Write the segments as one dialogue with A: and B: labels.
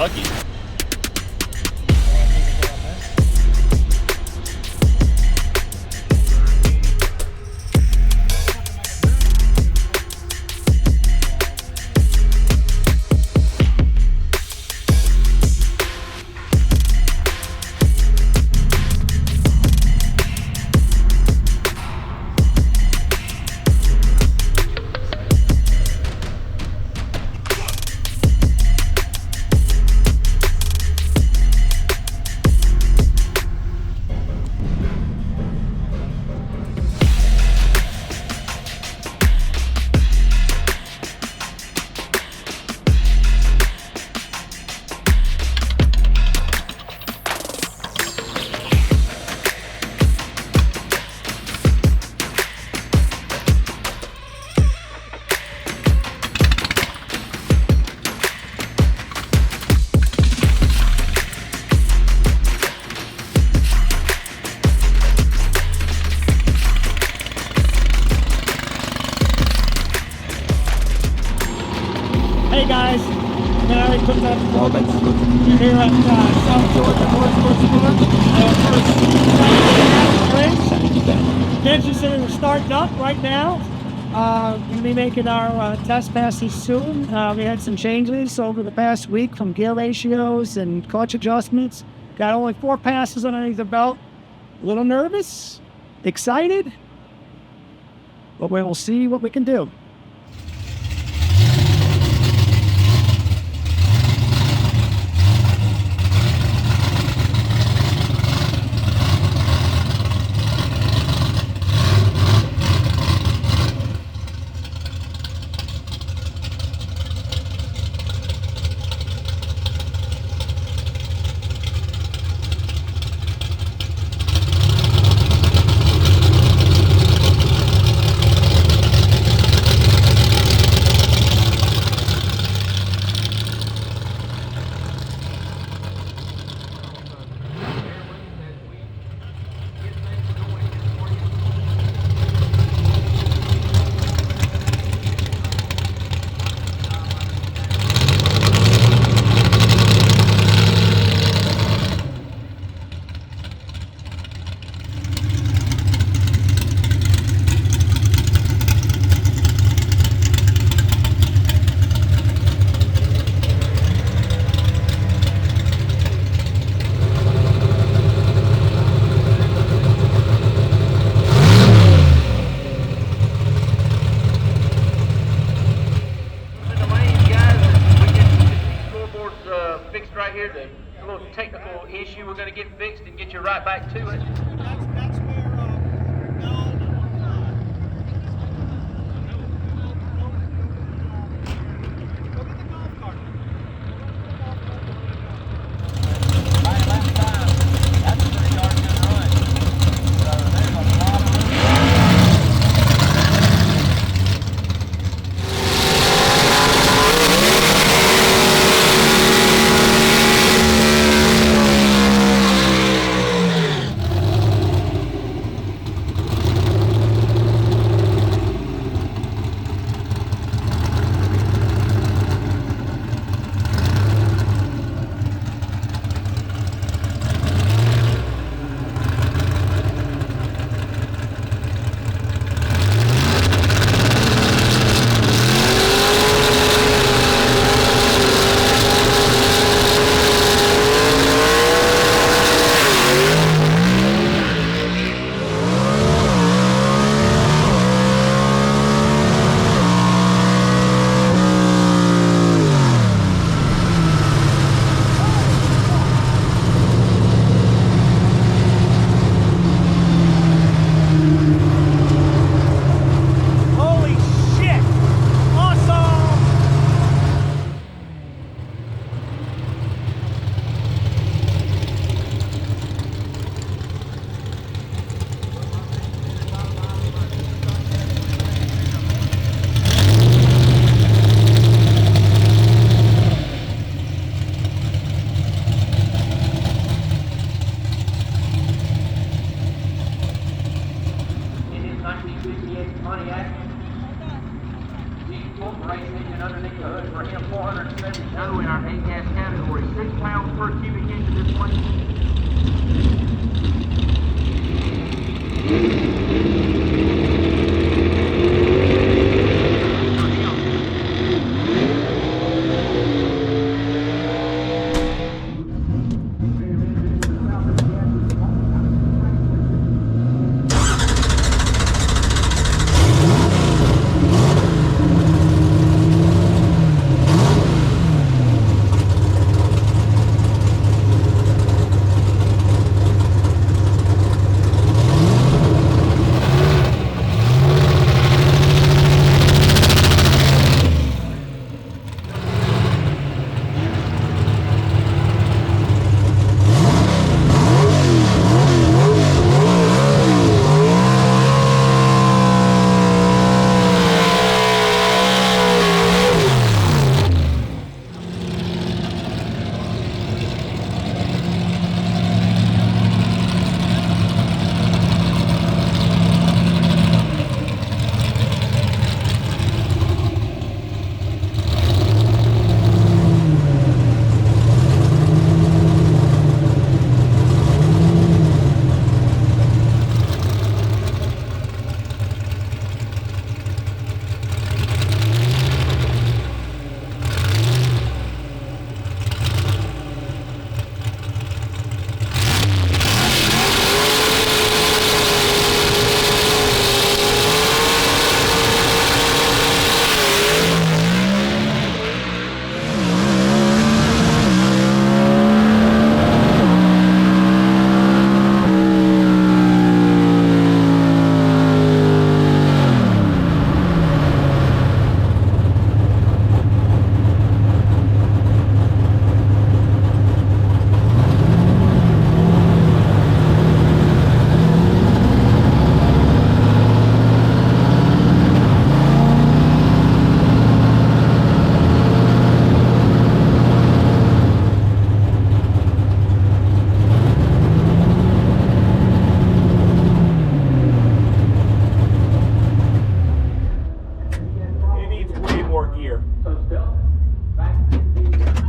A: Lucky.
B: Hey guys, Mary put that performance here at South Georgia Motorsports. Kansas City, we're starting up right now. We'll be making our test passes soon. We had some changes over the past week from gear ratios and clutch adjustments. Got only 4 passes underneath the belt. A little nervous, excited, but we will see what we can do.
C: Fixed right here, the little technical issue we're going to get fixed and get you right back to it.
B: That's where,
C: per cubic inch of this plane?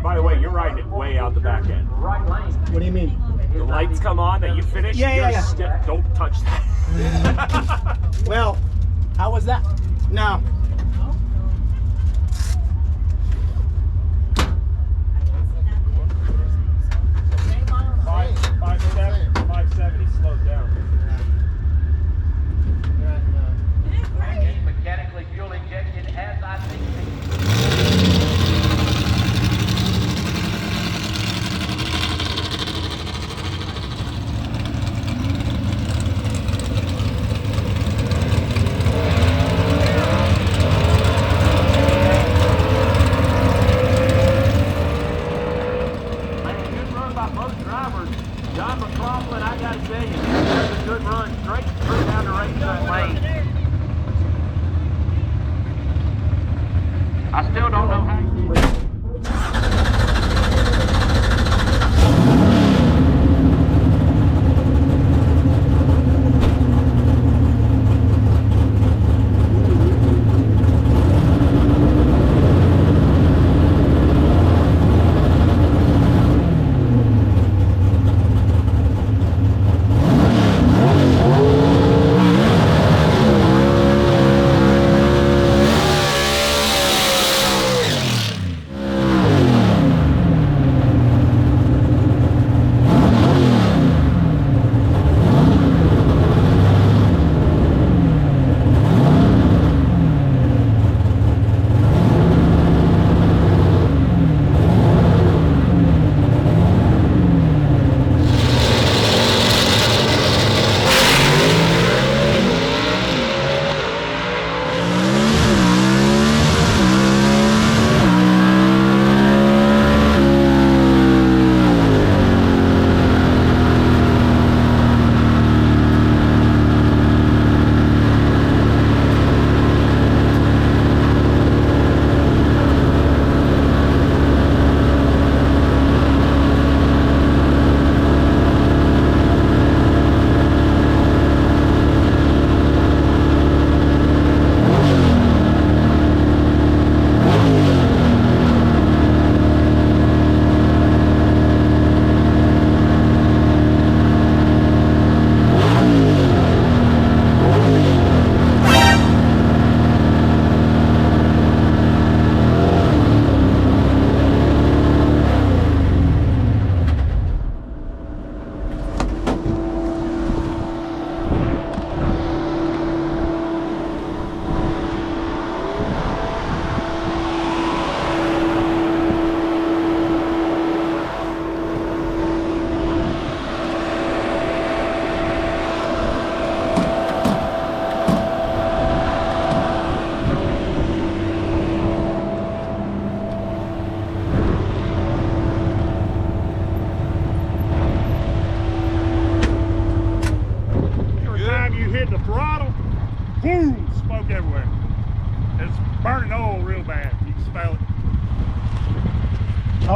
A: By the way, you're riding it way out the back end.
B: What do you mean?
A: The lights come on that you finished.
B: Yeah.
A: Don't touch that.
B: Well, how was that? No.
A: Five 570 slowed down.
C: Mechanically fuel injected as I think. John McLaughlin, I gotta tell you, that's a good run, straight through down the racetrack lane. I still don't know how you did it.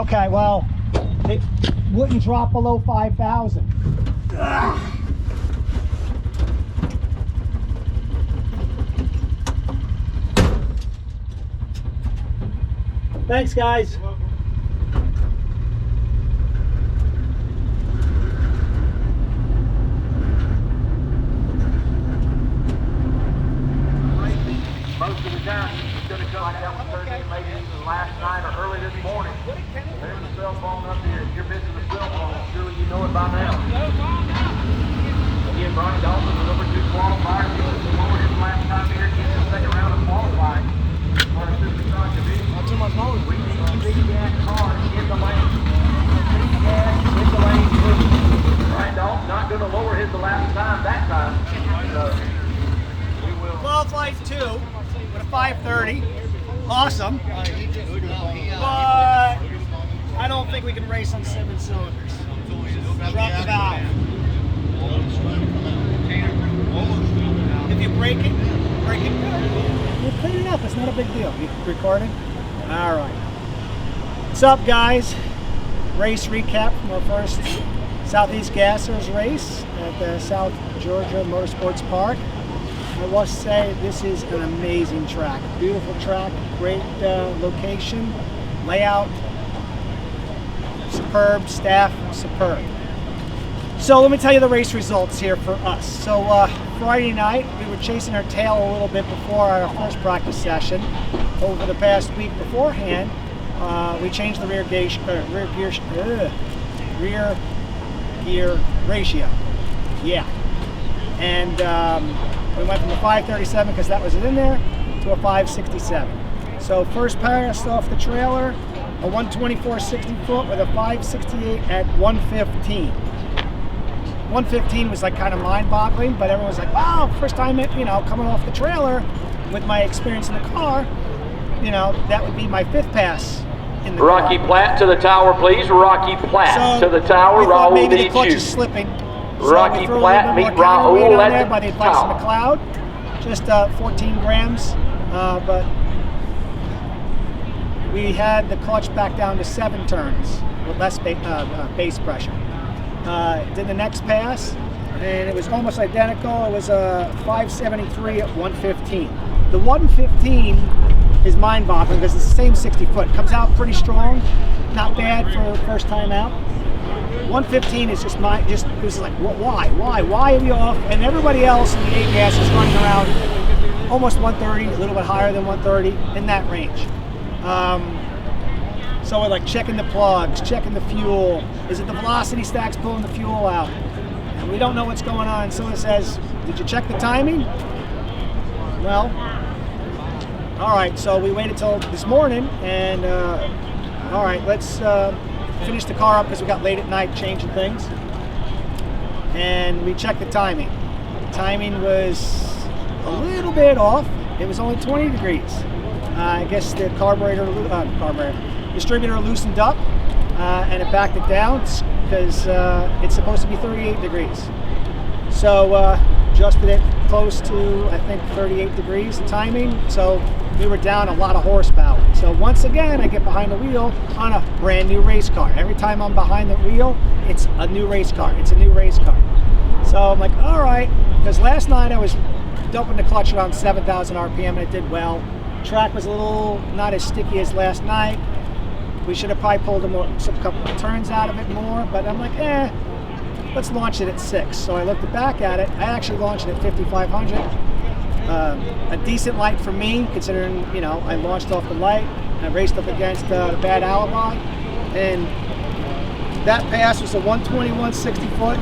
B: Okay, well, it wouldn't drop below 5,000. Thanks, guys.
C: Most of the time, you could have come down with 13, maybe even last night or early this morning. There's a cell phone up here. If you're missing a cell phone, surely you know it by now. Again, Brian Dawson, the number 2 qualifier. He was lowered his last time here. He's the second round of qualifying for a superstar division. Not too much lower. We need big gas cars in the lane. Big gas in the lane, too. Brian Dawson not going to lower his the last time that time. So, we will.
B: Qualified 2 with a 530. Awesome. But I don't think we can race on 7 cylinders. Drop the valve. If you break it good. We'll clean it up. It's not a big deal. You recording? All right. What's up, guys? Race recap from our first Southeast Gassers race at the South Georgia Motorsports Park. I must say this is an amazing track. Beautiful track, great location, layout, superb, staff, superb. So let me tell you the race results here for us. So Friday night, we were chasing our tail a little bit before our first practice session. Over the past week beforehand, we changed the rear gear ratio. Yeah. And we went from a 537, because that was in there, to a 567. So first pass off the trailer, a 124 60 foot with a 568 at 115. 115 was like kind of mind-boggling, but everyone was like, wow, first time coming off the trailer with my experience in the car, that would be my 5th pass in the
C: Rocky
B: car.
C: Platt to the tower, please. Rocky Platt to the tower.
B: We thought maybe the
C: needs
B: clutch
C: you.
B: is slipping.
C: Rocky
B: so
C: Platt meet Raul
B: on there
C: at
B: by the
C: the
B: advice of
C: tower.
B: McLeod, just 14 grams, but we had the clutch back down to 7 turns with less base pressure. Did the next pass, and it was almost identical. It was a 573 at 115. The 115 is mind-boggling because it's the same 60 foot. Comes out pretty strong, not bad for first time out. 115 is just it was like, why are we off? And everybody else in the A-gas is running around almost 130, a little bit higher than 130, in that range. So we're like checking the plugs, checking the fuel. Is it the velocity stacks pulling the fuel out? And we don't know what's going on. So it says, did you check the timing? Well, all right, so we waited till this morning, and all right, let's finish the car up because we got late at night changing things. And we checked the timing. The timing was a little bit off. It was only 20 degrees. I guess the distributor loosened up and it backed it down because it's supposed to be 38 degrees. So adjusted it close to, I think, 38 degrees timing. So we were down a lot of horsepower. So once again, I get behind the wheel on a brand new race car. Every time I'm behind the wheel, it's a new race car. It's a new race car. So I'm like, all right, because last night I was dumping the clutch around 7,000 RPM and it did well. Track was a little not as sticky as last night. We should have probably pulled a couple of turns out of it more, but I'm like, let's launch it at 6. So I looked back at it. I actually launched it at 5,500. A decent light for me, considering, I launched off the light. I raced up against the bad alibi. And that pass was a 121 60 foot,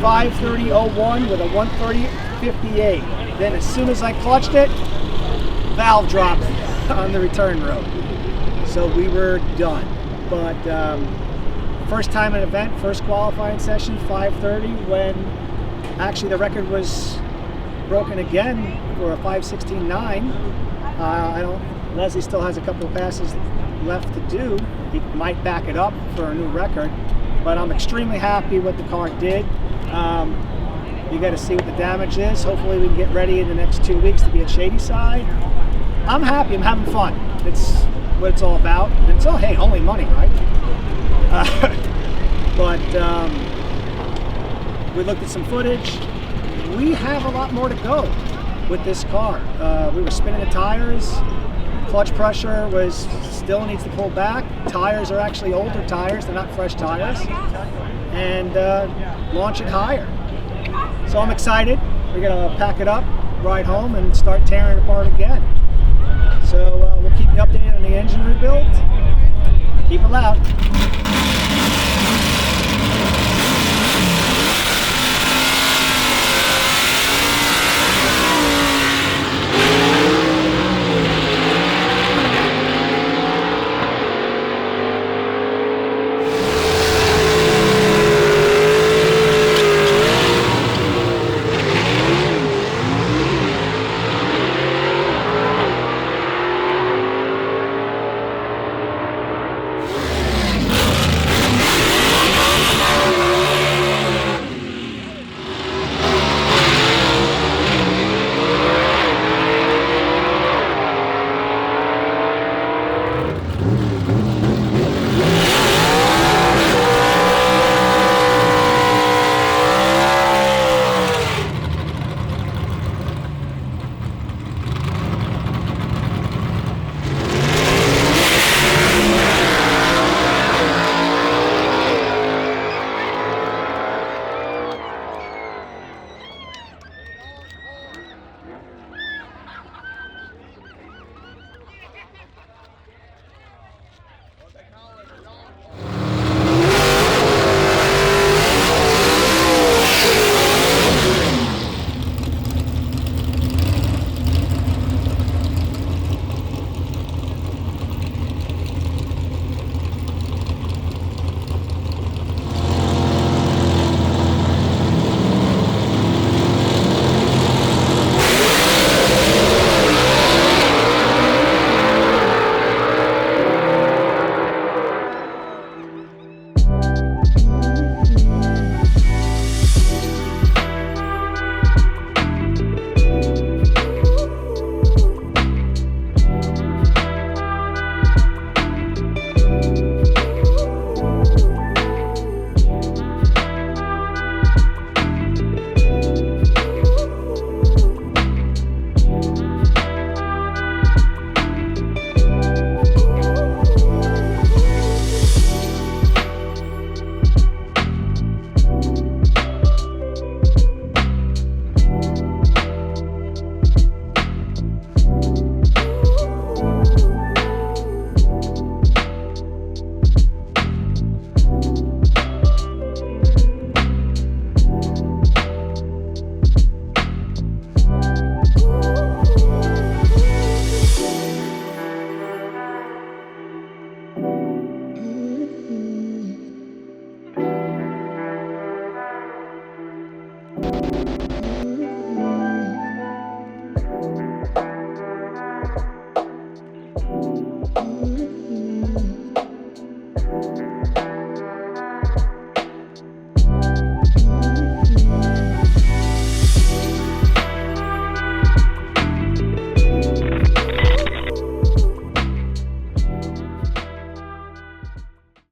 B: 530.01 with a 130.58. Then as soon as I clutched it, valve dropped on the return road. So we were done. But first time an event, first qualifying session, 5:30, when actually the record was broken again for a 5:16.9. Leslie still has a couple of passes left to do. He might back it up for a new record, but I'm extremely happy what the car did. You got to see what the damage is. Hopefully we can get ready in the next 2 weeks to be at Shadyside. I'm happy. I'm having fun. It's what it's all about. It's all, hey, only money, right? But we looked at some footage. We have a lot more to go with this car. We were spinning the tires. Clutch pressure still needs to pull back. Tires are actually older tires, they're not fresh tires. And launch it higher. So I'm excited. We're gonna pack it up, ride home, and start tearing it apart again. So we'll keep you updated on the engine rebuild. Keep it loud.